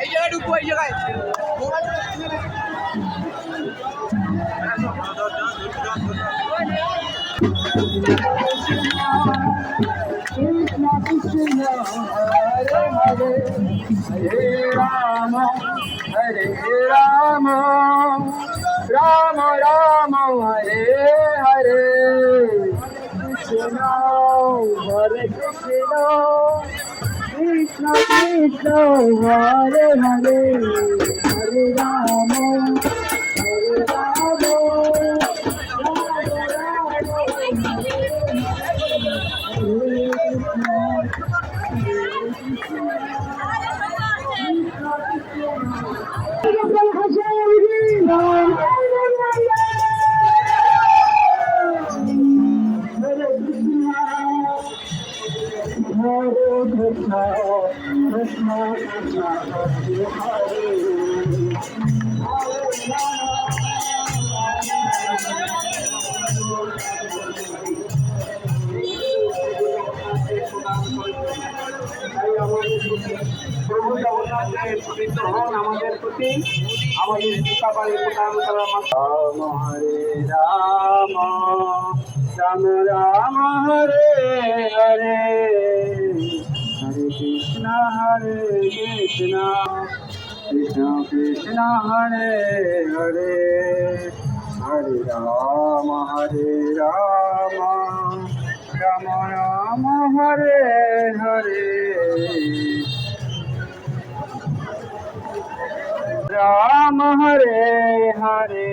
এই জায়গায় ঢুকবো, এই জায়গায় Krishna Krishna Hare Hare Hare Rama Hare Rama Rama Rama Hare Hare Krishna Hare Krishna Krishna Krishna Hare Hare Hare Rama Hare Rama আমাদের প্রতি আমাদের দীপাবলি প্রদান করার মাধ্যমে হরে রাম রাম রাম হরে হরে হরে কৃষ্ণ কৃষ্ণ কৃষ্ণ হরে হরে হরে রাম রাম রাম হরে হরে রাম হরে হরে।